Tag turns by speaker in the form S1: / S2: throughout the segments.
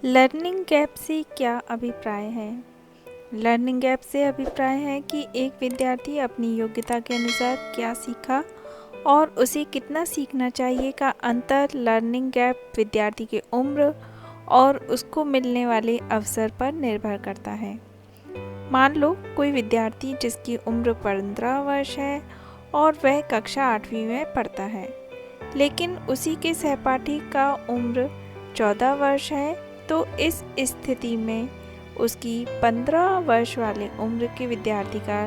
S1: Learning gap से क्या अभिप्राय है? लर्निंग गैप से अभिप्राय है कि एक विद्यार्थी अपनी योग्यता के अनुसार क्या सीखा और उसे कितना सीखना चाहिए का अंतर। लर्निंग गैप विद्यार्थी की उम्र और उसको मिलने वाले अवसर पर निर्भर करता है। मान लो कोई विद्यार्थी जिसकी उम्र 15 वर्ष है और वह कक्षा 8वीं में पढ़ता है, लेकिन उसी के सहपाठी का उम्र 14 वर्ष है, तो इस स्थिति में उसकी 15 वर्ष वाले उम्र के विद्यार्थी का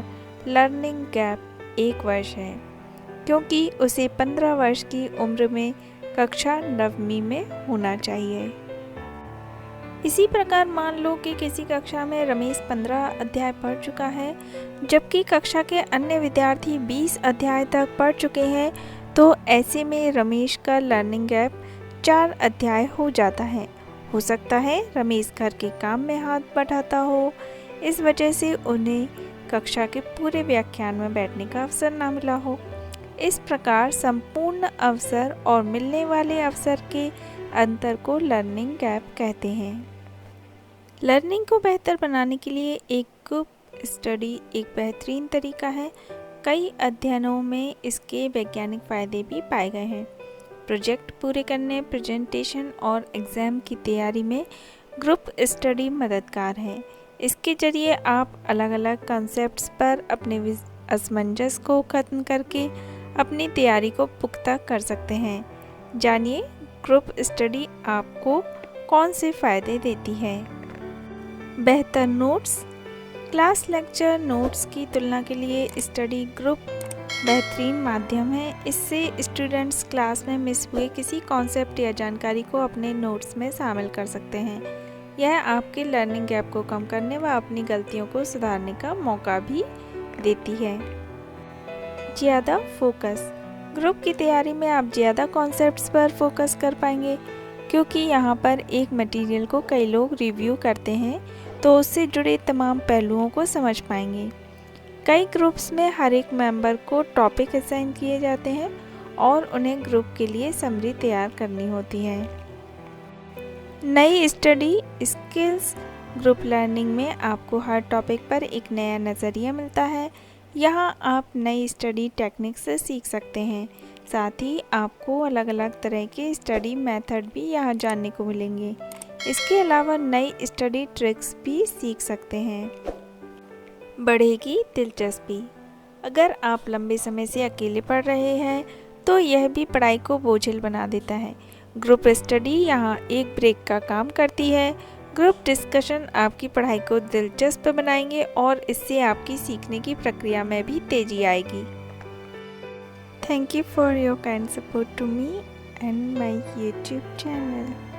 S1: लर्निंग गैप 1 वर्ष है, क्योंकि उसे 15 वर्ष की उम्र में कक्षा 9वीं में होना चाहिए। इसी प्रकार मान लो कि किसी कक्षा में रमेश 15 अध्याय पढ़ चुका है, जबकि कक्षा के अन्य विद्यार्थी 20 अध्याय तक पढ़ चुके हैं, तो ऐसे में रमेश का लर्निंग गैप 4 अध्याय हो जाता है। हो सकता है रमेश घर के काम में हाथ बटाता हो, इस वजह से उन्हें कक्षा के पूरे व्याख्यान में बैठने का अवसर ना मिला हो। इस प्रकार संपूर्ण अवसर और मिलने वाले अवसर के अंतर को लर्निंग गैप कहते हैं। लर्निंग को बेहतर बनाने के लिए एक ग्रुप स्टडी एक बेहतरीन तरीका है। कई अध्ययनों में इसके वैज्ञानिक फायदे भी पाए गए हैं। प्रोजेक्ट पूरे करने, प्रेजेंटेशन और एग्ज़ाम की तैयारी में ग्रुप स्टडी मददगार है। इसके जरिए आप अलग अलग कॉन्सेप्ट्स पर अपने असमंजस को ख़त्म करके अपनी तैयारी को पुख्ता कर सकते हैं। जानिए ग्रुप स्टडी आपको कौन से फ़ायदे देती है। बेहतर नोट्स। क्लास लेक्चर नोट्स की तुलना के लिए स्टडी ग्रुप बेहतरीन माध्यम है। इससे स्टूडेंट्स क्लास में मिस हुए किसी कॉन्सेप्ट या जानकारी को अपने नोट्स में शामिल कर सकते हैं। यह आपके लर्निंग गैप को कम करने व अपनी गलतियों को सुधारने का मौका भी देती है। ज़्यादा फोकस। ग्रुप की तैयारी में आप ज़्यादा कॉन्सेप्ट्स पर फोकस कर पाएंगे, क्योंकि यहाँ पर एक मटेरियल को कई लोग रिव्यू करते हैं, तो उससे जुड़े तमाम पहलुओं को समझ पाएंगे। कई ग्रुप्स में हर एक मेंबर को टॉपिक असाइन किए जाते हैं और उन्हें ग्रुप के लिए समरी तैयार करनी होती है। नई स्टडी स्किल्स। ग्रुप लर्निंग में आपको हर टॉपिक पर एक नया नज़रिया मिलता है। यहाँ आप नई स्टडी टेक्निक से सीख सकते हैं। साथ ही आपको अलग अलग तरह के स्टडी मेथड भी यहाँ जानने को मिलेंगे। इसके अलावा नई स्टडी ट्रिक्स भी सीख सकते हैं। बढ़ेगी दिलचस्पी। अगर आप लंबे समय से अकेले पढ़ रहे हैं, तो यह भी पढ़ाई को बोझिल बना देता है। ग्रुप स्टडी यहाँ एक ब्रेक का काम करती है। ग्रुप डिस्कशन आपकी पढ़ाई को दिलचस्प बनाएंगे और इससे आपकी सीखने की प्रक्रिया में भी तेजी आएगी। Thank you for your kind support to me and my YouTube channel.